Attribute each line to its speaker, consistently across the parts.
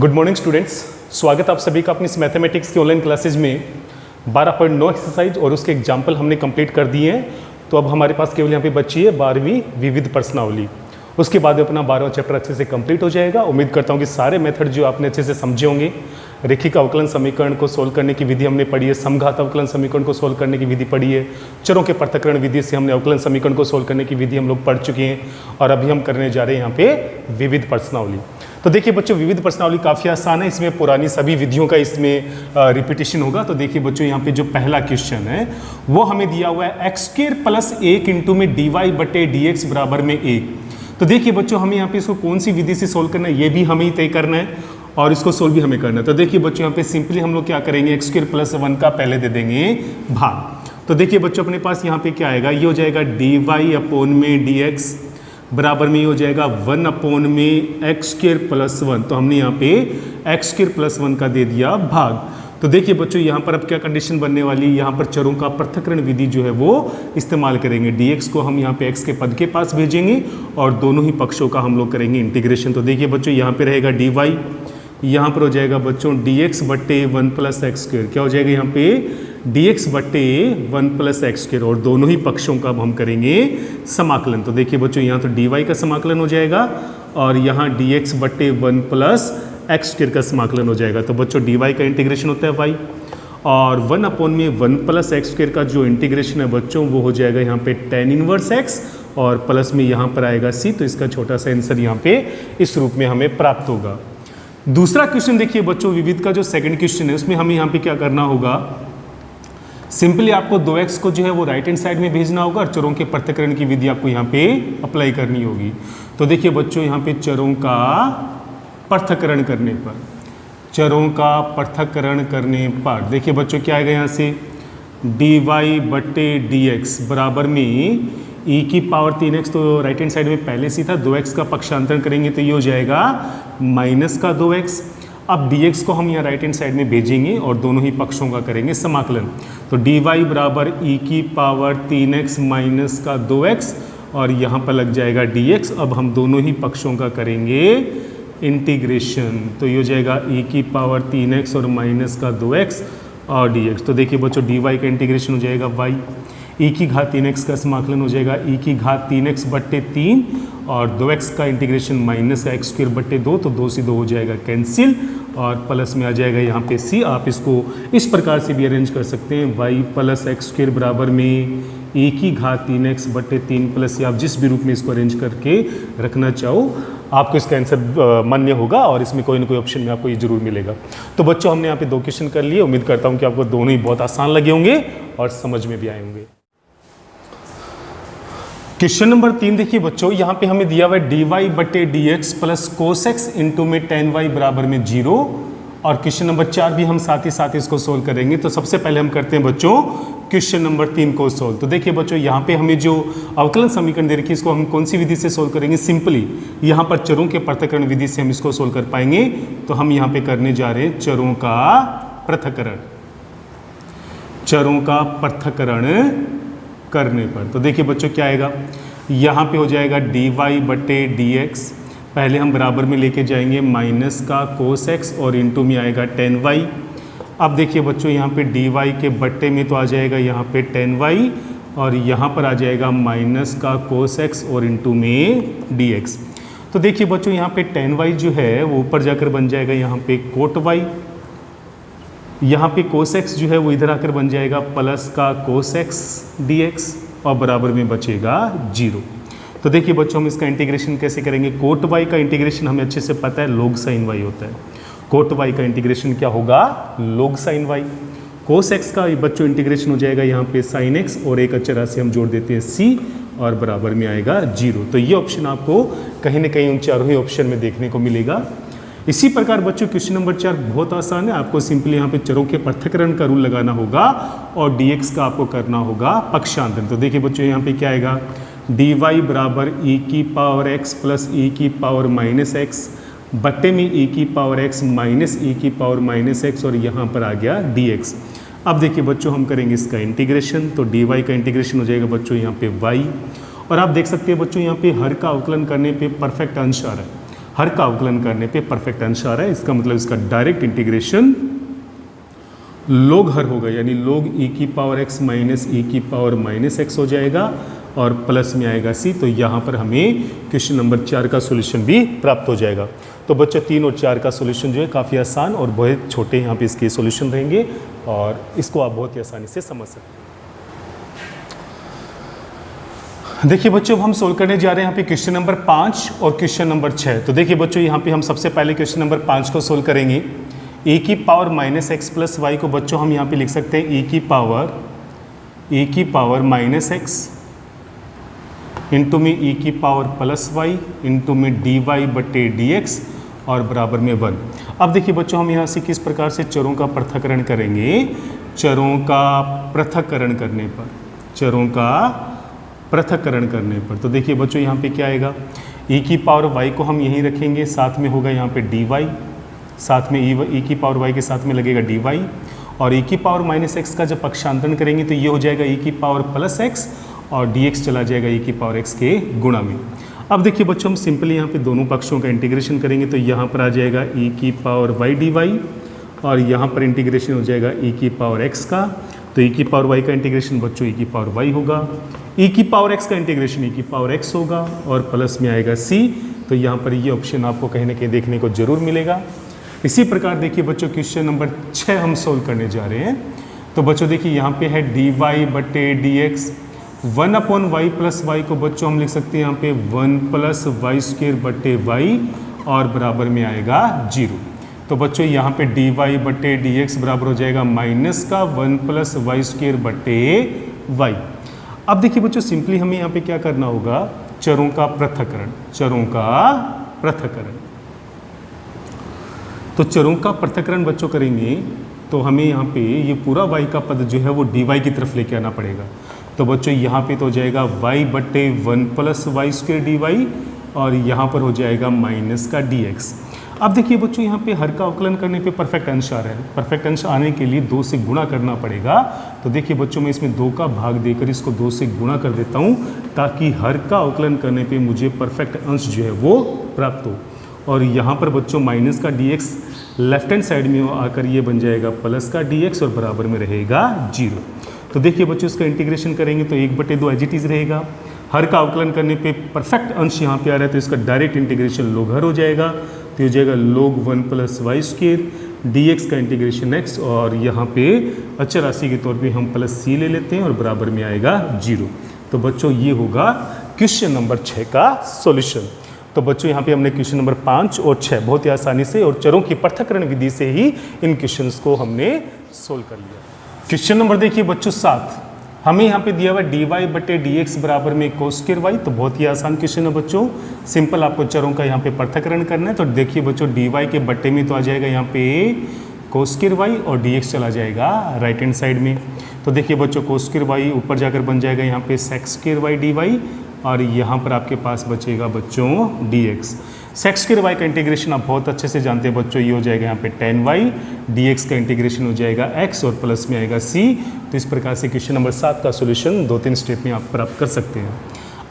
Speaker 1: Good morning students, स्वागत आप सभी का अपनी इस मैथमेटिक्स की ऑनलाइन क्लासेज में 12.9 एक्सरसाइज और उसके एग्जाम्पल हमने कंप्लीट कर दिए हैं। तो अब हमारे पास केवल यहाँ पे बची है 12वीं विविध प्रश्नावली। उसके बाद अपना 12वां चैप्टर अच्छे से कंप्लीट हो जाएगा। उम्मीद करता हूँ कि सारे मेथड जो आपने अच्छे से समझे होंगे। रेखिक अवकलन समीकरण को सोल्व करने की विधि हमने पढ़ी है, समघात अवकलन समीकरण को सोल्व करने की विधि पढ़ी है, चरों के पृथक्करण विधि से हमने अवकलन समीकरण को सोल्व करने की विधि हम लोग पढ़ चुके हैं। और अभी हम करने जा रहे हैं यहाँ पे विविध प्रश्नावली। तो देखिए बच्चों, विविध प्रश्नावली काफ़ी आसान है, इसमें पुरानी सभी विधियों का इसमें रिपीटेशन होगा। तो देखिए बच्चों, यहाँ पे जो पहला क्वेश्चन है वो हमें दिया हुआ है x² + 1 इंटू में dy/dx बराबर में 1। तो देखिए बच्चों, हमें यहाँ पे इसको कौन सी विधि से सोल्व करना है ये भी हमें ही तय करना है और इसको सोल्व भी हमें करना है। तो देखिए बच्चों, यहाँ पे सिंपली हम लोग क्या करेंगे, x² + 1 का पहले दे देंगे भाग। तो देखिए बच्चों, अपने पास यहाँ पे क्या आएगा, ये हो जाएगा dy/dx बराबर में ये हो जाएगा 1/में x² + 1। तो हमने यहाँ पे x² + 1 का दे दिया भाग। तो देखिए बच्चों, यहाँ पर अब क्या कंडीशन बनने वाली, यहाँ पर चरों का पृथक्करण विधि जो है वो इस्तेमाल करेंगे। dx को हम यहाँ पे x के पद के पास भेजेंगे और दोनों ही पक्षों का हम लोग करेंगे इंटीग्रेशन। तो देखिए बच्चों, यहाँ पे रहेगा dy, यहाँ पर हो जाएगा बच्चों dx/1 + x²। क्या हो जाएगा यहाँ पे dx/1 + x², और दोनों ही पक्षों का अब हम करेंगे समाकलन। तो देखिए बच्चों, यहाँ तो dy का समाकलन हो जाएगा और यहाँ dx/1 + x² का समाकलन हो जाएगा। तो बच्चों dy का इंटीग्रेशन होता है y, और 1/1 + x² का जो इंटीग्रेशन है बच्चों वो हो जाएगा यहाँ पे tan−1x, और प्लस में यहाँ पर आएगा c। तो इसका छोटा सा आंसर यहाँ पे इस रूप में हमें प्राप्त होगा। दूसरा क्वेश्चन देखिए बच्चों, विविध का जो सेकंड क्वेश्चन है उसमें हमें यहाँ पे क्या करना होगा, सिंपली आपको 2x को जो है वो राइट हैंड साइड में भेजना होगा और चरों के पृथक्करण की विधि आपको यहाँ पे अप्लाई करनी होगी। तो देखिए बच्चों, यहाँ पे चरों का पृथक्करण करने पर, चरों का पृथक्करण करने पर देखिए बच्चों क्या आएगा, यहाँ से dy/dx बराबर में e⁻3x। तो राइट हैंड साइड में पहले से था, 2x का पक्षांतरण करेंगे तो ये हो जाएगा -2x। अब dx को हम यहाँ राइट हैंड साइड में भेजेंगे और दोनों ही पक्षों का करेंगे समाकलन। तो dy बराबर e⁻3x - 2x, और यहाँ पर लग जाएगा dx। अब हम दोनों ही पक्षों का करेंगे इंटीग्रेशन। तो ये हो जाएगा e⁻3x और -2x और dx। तो देखिए बच्चों, dy का इंटीग्रेशन हो जाएगा y, e⁻3x का समाकलन हो जाएगा e⁻3x/3, और 2x का इंटीग्रेशन -x²/2। तो 2 से 2 हो जाएगा कैंसिल, और प्लस में आ जाएगा यहाँ पे c। आप इसको इस प्रकार से भी अरेंज कर सकते हैं, y + x² बराबर में e⁻3x/3 प्लस, या आप जिस भी रूप में इसको अरेंज करके रखना चाहो आपको इसका आंसर मान्य होगा, और इसमें कोई ना कोई ऑप्शन में आपको ये जरूर मिलेगा। तो बच्चों, हमने यहाँ पे 2 क्वेश्चन कर लिए। उम्मीद करता हूँ कि आपको दोनों ही बहुत आसान लगे होंगे और समझ में भी आए होंगे। क्वेश्चन नंबर 3 देखिए बच्चों, यहाँ पे हमें दिया हुआ है dy/dx + cos x इंटू में tan y बराबर में 0, और क्वेश्चन नंबर 4 भी हम साथ ही साथ इसको सोल्व करेंगे। तो सबसे पहले हम करते हैं बच्चों क्वेश्चन नंबर 3 को सोल्व। तो देखिए बच्चों, यहाँ पे हमें जो अवकलन समीकरण दे रखी है इसको हम कौन सी विधि से सोल्व करेंगे, सिंपली यहाँ पर चरों के पृथक्करण विधि से हम इसको सोल्व कर पाएंगे। तो हम यहाँ पे करने जा रहे हैं चरों का पृथक्करण, चरों का पृथक्करण करने पर। तो देखिए बच्चों क्या आएगा, यहाँ पे हो जाएगा dy/dx, पहले हम बराबर में लेके जाएंगे -cos x, और इंटू में आएगा tan y। अब देखिए बच्चों, यहाँ पे dy के बट्टे में तो आ जाएगा यहाँ पे tan y, और यहाँ पर आ जाएगा -cos x और इंटू में dx। तो देखिए बच्चों, यहाँ पे tan y जो है वो ऊपर जाकर बन जाएगा यहाँ पे cot y, यहाँ पे cos x जो है वो इधर आकर बन जाएगा +cos x dx, और बराबर में बचेगा 0। तो देखिए बच्चों, हम इसका इंटीग्रेशन कैसे करेंगे, cot y का इंटीग्रेशन हमें अच्छे से पता है log sin y होता है। cot y का इंटीग्रेशन क्या होगा, log sin y। cos x का बच्चों इंटीग्रेशन हो जाएगा यहाँ पे sin x, और एक अचर राशि हम जोड़ देते हैं c, और बराबर में आएगा 0। तो ये ऑप्शन आपको कहीं ना कहीं उन चारों ही ऑप्शन में देखने को मिलेगा। इसी प्रकार बच्चों क्वेश्चन नंबर 4 बहुत आसान है, आपको सिंपली यहाँ पे चरों के पृथक्करण का रूल लगाना होगा और dx का आपको करना होगा पक्षांतरण। तो देखिए बच्चों, यहाँ पे क्या आएगा, dy बराबर e⁻x + e⁻−x बट्टे में e⁻x - e⁻−x, और यहाँ पर आ गया dx। अब देखिए बच्चों, हम करेंगे इसका इंटीग्रेशन। तो dy का इंटीग्रेशन हो जाएगा बच्चों यहाँ पे y, और आप देख सकते हैं बच्चों यहाँ पे हर का अवकलन करने पे परफेक्ट अंश आ रहा है। हर का अवकलन करने पे परफेक्ट अंश आ रहा है, इसका मतलब इसका डायरेक्ट इंटीग्रेशन लोग हर होगा, यानी लोग e की पावर x माइनस e की पावर माइनस x हो जाएगा और प्लस में आएगा c। तो यहाँ पर हमें क्वेश्चन नंबर 4 का सॉल्यूशन भी प्राप्त हो जाएगा। तो बच्चों 3 और 4 का सॉल्यूशन जो है काफ़ी आसान और बहुत छोटे यहाँ पे इसके सॉल्यूशन रहेंगे और इसको आप बहुत ही आसानी से समझ सकते हैं। देखिए बच्चों हम सोल्व करने जा रहे हैं यहाँ पे क्वेश्चन नंबर 5 और क्वेश्चन नंबर 6। तो देखिए बच्चों यहाँ पे हम सबसे पहले क्वेश्चन नंबर 5 को सोल्व करेंगे। e की power minus x plus y को बच्चों हम यहाँ पे लिख सकते हैं e की पावर माइनस एक्स इंटू में e की पावर प्लस वाई इंटू में डी वाई बटे डी एक्स और बराबर में 1। अब देखिए बच्चों हम यहाँ से किस प्रकार से चरों का पृथक्करण करेंगे। चरों का पृथक्करण करने पर तो देखिए बच्चों यहाँ पे क्या आएगा, e की पावर y को हम यहीं रखेंगे, साथ में होगा यहाँ पे dy, साथ में e की पावर y के साथ में लगेगा dy और e की पावर माइनस एक्स का जब पक्षांतरण करेंगे तो ये हो जाएगा e की पावर प्लस एक्स और dx चला जाएगा e की पावर x के गुणा में। अब देखिए बच्चों हम सिंपली यहाँ पे दोनों पक्षों का इंटीग्रेशन करेंगे तो यहाँ पर आ जाएगा e की पावर y dy और यहाँ पर इंटीग्रेशन हो जाएगा e की पावर x का। तो e की पावर y का इंटीग्रेशन बच्चों e की पावर y होगा, e की पावर x का इंटीग्रेशन e की पावर x होगा और प्लस में आएगा c। तो यहाँ पर ये ऑप्शन आपको कहीं ना कहीं देखने को जरूर मिलेगा। इसी प्रकार देखिए बच्चों क्वेश्चन नंबर 6 हम सोल्व करने जा रहे हैं। तो बच्चों देखिए यहाँ पे है dy बटे d x, 1 upon y plus y को बच्चों हम लिख सकते हैं यहाँ पे 1 प्लस वाई स्क्वेयर बटे वाई और बराबर में आएगा 0। तो बच्चों यहाँ पे dy बटे डी एक्स बराबर हो जाएगा माइनस का 1 प्लस वाई स्क्वेयर बटे वाई। अब देखिए बच्चों सिंपली हमें यहाँ पे क्या करना होगा, चरों का पृथक्करण। तो चरों का पृथक्करण बच्चों करेंगे तो हमें यहाँ पे ये पूरा y का पद जो है वो dy की तरफ लेके आना पड़ेगा। तो बच्चों यहाँ पे तो हो जाएगा y बटे 1 प्लस वाई स्क्वेयर dy और यहाँ पर हो जाएगा माइनस का dx। अब देखिए बच्चों यहाँ पे हर का अवकलन करने पे परफेक्ट अंश आ रहा है। परफेक्ट अंश आने के लिए 2 से गुणा करना पड़ेगा। तो देखिए बच्चों मैं इसमें 2 का भाग देकर इसको 2 से गुणा कर देता हूँ ताकि हर का अवकलन करने पे मुझे परफेक्ट अंश जो है वो प्राप्त हो। और यहाँ पर बच्चों माइनस का dx लेफ्ट हैंड साइड में आकर ये बन जाएगा प्लस का dx और बराबर में रहेगा 0। तो देखिए बच्चों इसका इंटीग्रेशन करेंगे तो 1/2 एज इट इज रहेगा। हर का अवकलन करने पे परफेक्ट अंश यहाँ पे आ रहा है तो इसका डायरेक्ट इंटीग्रेशन लोग हर हो जाएगा। तो हो जाएगा लोग 1 प्लस वाई स्क्वेयर dx का इंटीग्रेशन x और यहाँ पे अचर राशि के तौर पे हम प्लस c ले लेते हैं और बराबर में आएगा 0। तो बच्चों ये होगा क्वेश्चन नंबर 6 का सॉल्यूशन। तो बच्चों यहाँ पे हमने क्वेश्चन नंबर 5 और 6 बहुत ही आसानी से और चरों की पृथक्करण विधि से ही इन क्वेश्चंस को हमने सोल्व कर लिया। क्वेश्चन नंबर देखिए बच्चों 7, हमें यहाँ पे दिया हुआ dy बटे dx बराबर में कोस स्क्वायर y। तो बहुत ही आसान क्वेश्चन है बच्चों, सिंपल आपको चरों का यहाँ पे पृथक्करण करना है। तो देखिए बच्चों dy के बट्टे में तो आ जाएगा यहाँ पे कोस स्क्वायर y और dx चला जाएगा राइट हैंड साइड में। तो देखिए बच्चों कोस स्क्वायर y ऊपर जाकर बन जाएगा यहाँ पे सेक स्क्वायर y dy और यहाँ पर आपके पास बचेगा बच्चों dx। सेक स्क्वायर y का इंटीग्रेशन आप बहुत अच्छे से जानते हैं बच्चों, ये हो जाएगा यहाँ पे tan y, dx का इंटीग्रेशन हो जाएगा x और प्लस में आएगा c। तो इस प्रकार से क्वेश्चन नंबर 7 का सॉल्यूशन 2-3 स्टेप में आप प्राप्त कर सकते हैं।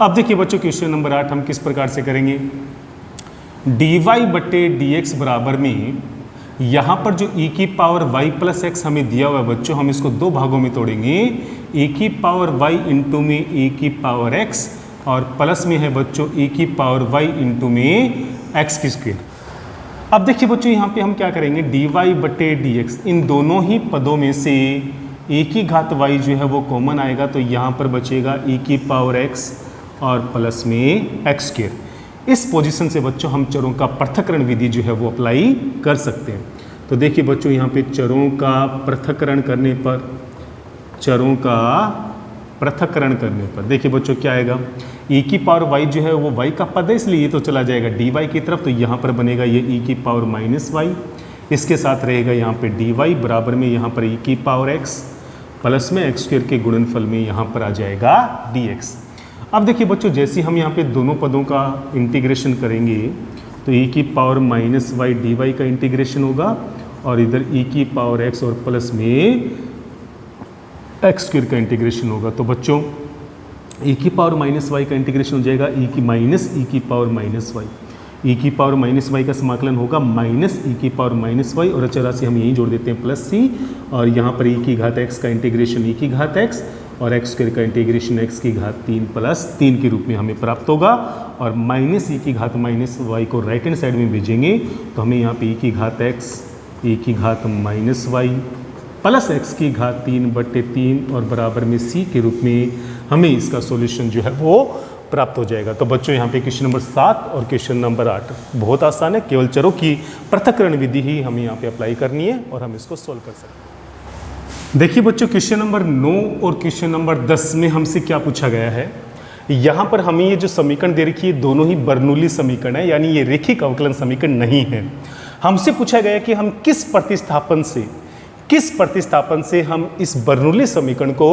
Speaker 1: अब देखिए बच्चों क्वेश्चन नंबर 8 हम किस प्रकार से करेंगे। dy बटे dx बराबर में यहाँ पर जो e की पावर y प्लस एक्स हमें दिया हुआ है बच्चों, हम इसको 2 भागों में तोड़ेंगे। e की पावर y इंटू में e की पावर x और प्लस में है बच्चों e की पावर y इंटू में x की स्क्वायर। अब देखिए बच्चों यहाँ पे हम क्या करेंगे, dy बटे dx इन दोनों ही पदों में से e की घात y जो है वो कॉमन आएगा। तो यहाँ पर बचेगा e की पावर x और प्लस में x स्क्वायर। इस पोजीशन से बच्चों हम चरों का पृथक्करण विधि जो है वो अप्लाई कर सकते हैं। तो देखिए बच्चों यहाँ पे चरों का पृथक्करण करने पर देखिए बच्चों क्या आएगा, e की पावर y जो है वो y का पद है इसलिए ये तो चला जाएगा dy की तरफ। तो यहाँ पर बनेगा ये e की पावर माइनस y, इसके साथ रहेगा यहाँ पे dy बराबर में यहाँ पर e की पावर x प्लस में x स्क्वायर के गुणनफल में यहाँ पर आ जाएगा dx। अब देखिए बच्चों जैसे हम यहाँ पे दोनों पदों का इंटीग्रेशन करेंगे तो e की पावर माइनस y dy का इंटीग्रेशन होगा और इधर e की पावर x और प्लस में x स्क्वायर का इंटीग्रेशन होगा। तो बच्चों e की पावर माइनस y का इंटीग्रेशन हो जाएगा e की पावर माइनस y। ई की पावर माइनस वाई का समाकलन होगा माइनस ई की पावर माइनस वाई, और अचर हम यहीं जोड़ देते हैं प्लस सी, और यहाँ पर ई की घात एक्स का इंटीग्रेशन ई की घात एक्स और एक्स स्क्वायर का इंटीग्रेशन एक्स की घात 3 प्लस 3 के रूप में हमें प्राप्त होगा। और माइनस ई की घात माइनस वाई को राइट हैंड साइड में भेजेंगे तो हमें यहाँ पे ई की घात एक्स, ई की घात माइनस वाई प्लस एक्स की घात 3/3 और बराबर में सी के रूप में हमें इसका सॉल्यूशन जो है वो प्राप्त हो जाएगा। तो बच्चों यहाँ पे क्वेश्चन नंबर 7 और क्वेश्चन नंबर 8 बहुत आसान है, केवल चरों की पृथक्करण विधि ही हमें यहाँ पे अप्लाई करनी है और हम इसको सोल्व कर सकते हैं। देखिए बच्चों, क्वेश्चन नंबर 9 और क्वेश्चन नंबर 10 में हमसे क्या पूछा गया है। यहाँ पर हमें ये जो समीकरण दे रखी है दोनों ही बर्नौली समीकरण है, यानी ये रेखिक अवकलन समीकरण नहीं है। हमसे पूछा गया कि हम किस प्रतिस्थापन से हम इस बर्नौली समीकरण को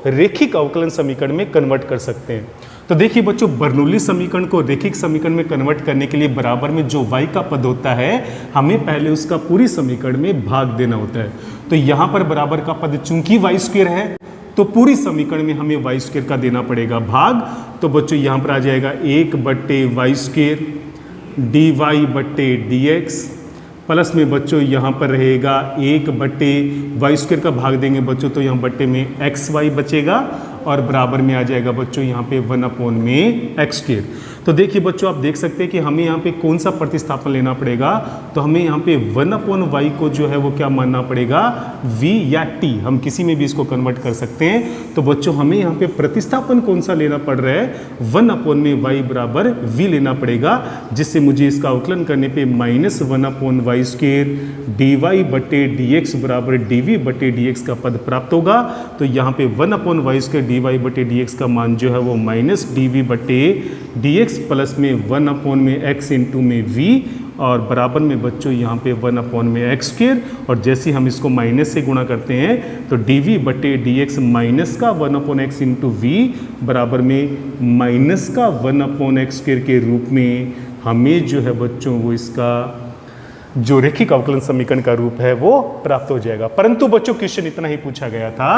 Speaker 1: रेखिक अवकलन समीकरण में कन्वर्ट कर सकते हैं। तो देखिए बच्चों, बर्नौली समीकरण को रेखिक समीकरण में कन्वर्ट करने के लिए बराबर में जो y का पद होता है हमें पहले उसका पूरी समीकरण में भाग देना होता है। तो यहाँ पर बराबर का पद चूंकि y स्क्वायर है तो पूरी समीकरण में हमें y स्क्वायर का देना पड़ेगा भाग। तो बच्चों यहाँ पर आ जाएगा 1/y स्क्वायर dy/dx प्लस में बच्चों यहाँ पर रहेगा 1/y स्क्वायर का भाग देंगे बच्चों तो यहाँ बट्टे में xy बचेगा और बराबर में आ जाएगा बच्चों यहाँ पे 1/x²। तो देखिए बच्चों, आप देख सकते हैं कि हमें यहाँ पे कौन सा प्रतिस्थापन लेना पड़ेगा। तो हमें यहाँ पे 1/y को जो है वो क्या मानना पड़ेगा, v या t, हम किसी में भी इसको कन्वर्ट कर सकते हैं। तो बच्चों हमें यहाँ पे प्रतिस्थापन कौन सा लेना पड़ रहा है, 1/y बराबर v लेना पड़ेगा, जिससे मुझे इसका अवकलन करने पे -1/y² dy/dx बराबर dv/dx का पद प्राप्त होगा। तो यहाँ पे 1/y² dy/dx का मान जो है वो -dv/dx प्लस में 1/x इंटू में v और बराबर में बच्चों यहाँ पे 1/x²। और जैसे हम इसको माइनस से गुणा करते हैं तो dv/dx माइनस का 1/x इंटू v बराबर में माइनस का 1/x² के रूप में हमें जो है बच्चों वो इसका जो रेखिक अवकलन समीकरण का रूप है वो प्राप्त हो जाएगा। परंतु बच्चों क्वेश्चन इतना ही पूछा गया था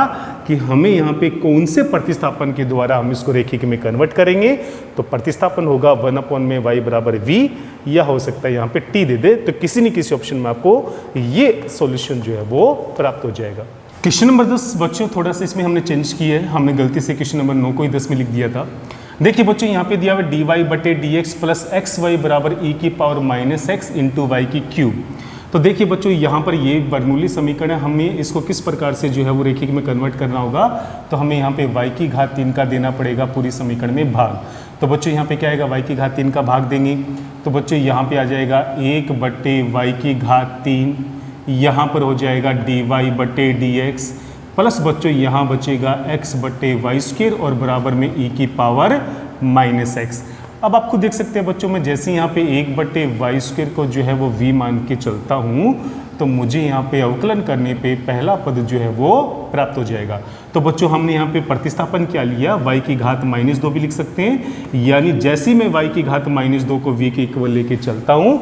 Speaker 1: कि हमें यहाँ पे कौन से प्रतिस्थापन के द्वारा हम इसको रेखिक में कन्वर्ट करेंगे। तो प्रतिस्थापन होगा 1/y बराबर v, या हो सकता है यहाँ पे t दे दे, तो किसी न किसी ऑप्शन में आपको ये सॉल्यूशन जो है वो प्राप्त हो जाएगा। क्वेश्चन नंबर 10 बच्चों, थोड़ा सा इसमें हमने चेंज किया है, हमने गलती से क्वेश्चन नंबर 9 को ही 10 में लिख दिया था। देखिए बच्चों, यहाँ पे दिया हुआ dy/dx प्लस xy बराबर e की पावर -x इंटू वाई की क्यूब। तो देखिए बच्चों, यहाँ पर ये बर्नौली समीकरण है, हमें इसको किस प्रकार से जो है वो रेखिक में कन्वर्ट करना होगा। तो हमें यहाँ पे y की घात 3 का देना पड़ेगा पूरी समीकरण में भाग। तो बच्चों यहाँ पे क्या आएगा, y की घात 3 का भाग देंगे तो बच्चों यहाँ पे आ जाएगा 1/y की घात 3, यहाँ पर हो जाएगा dy/dx प्लस बच्चों यहाँ बचेगा x/y² और बराबर में e की पावर -x। अब आपको देख सकते हैं बच्चों, मैं जैसे यहाँ पे 1/y² को जो है वो v मान के चलता हूँ तो मुझे यहाँ पे अवकलन करने पे पहला पद जो है वो प्राप्त हो जाएगा। तो बच्चों हमने यहाँ पे प्रतिस्थापन क्या लिया, y की घात -2 भी लिख सकते हैं, यानी जैसे मैं y की घात -2 को v के इक्वल लेके चलता हूँ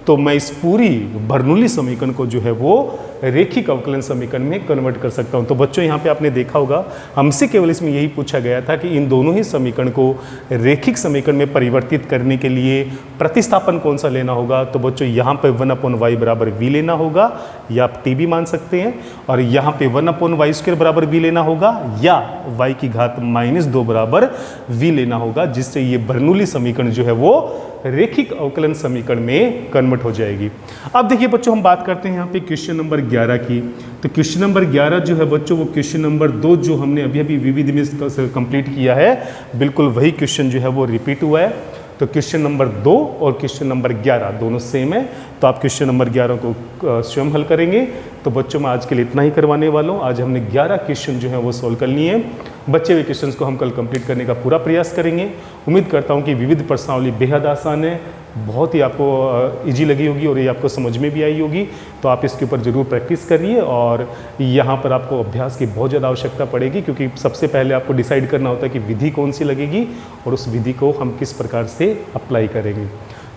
Speaker 1: तो मैं इस पूरी बर्नौली समीकरण को जो है वो रेखिक अवकलन समीकरण में कन्वर्ट कर सकता हूं। तो बच्चों यहाँ पे आपने देखा होगा हमसे केवल इसमें यही पूछा गया था कि इन दोनों ही समीकरण को रेखिक समीकरण में परिवर्तित करने के लिए प्रतिस्थापन कौन सा लेना होगा। तो बच्चों यहाँ पे 1/y बराबर v लेना होगा, या आप t भी मान सकते हैं, और यहाँ पे 1/y² बराबर v लेना होगा, या y की घात -2 बराबर v लेना होगा, जिससे ये बर्नौली समीकरण जो है वो रेखिक अवकलन समीकरण में कन्वर्ट हो जाएगी। अब देखिए बच्चों, हम बात करते हैं यहाँ पे क्वेश्चन नंबर 11 की। तो क्वेश्चन नंबर 11 जो है बच्चों वो क्वेश्चन नंबर 2 जो हमने अभी विविध में कंप्लीट किया है, बिल्कुल वही क्वेश्चन जो है वो रिपीट हुआ है। तो क्वेश्चन नंबर 2 और क्वेश्चन नंबर 11 दोनों सेम है, तो आप क्वेश्चन नंबर 11 को स्वयं हल करेंगे। तो बच्चों मैं आज के लिए इतना ही करवाने वाला हूँ। आज हमने 11 क्वेश्चन जो है वो सॉल्व कर लिए हैं। बचे हुए क्वेश्चंस को हम कल कंप्लीट करने का पूरा प्रयास करेंगे। उम्मीद करता हूँ कि विविध प्रश्नावली बेहद आसान है, बहुत ही आपको इजी लगी होगी और ये आपको समझ में भी आई होगी। तो आप इसके ऊपर ज़रूर प्रैक्टिस करिए, और यहाँ पर आपको अभ्यास की बहुत ज़्यादा आवश्यकता पड़ेगी, क्योंकि सबसे पहले आपको डिसाइड करना होता है कि विधि कौन सी लगेगी और उस विधि को हम किस प्रकार से अप्लाई करेंगे।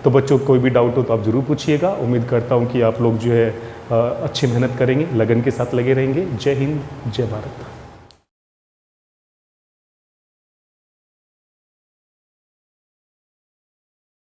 Speaker 1: तो बच्चों कोई भी डाउट हो तो आप ज़रूर पूछिएगा। उम्मीद करता हूँ कि आप लोग जो है अच्छी मेहनत करेंगे, लगन के साथ लगे रहेंगे। जय हिंद, जय भारत।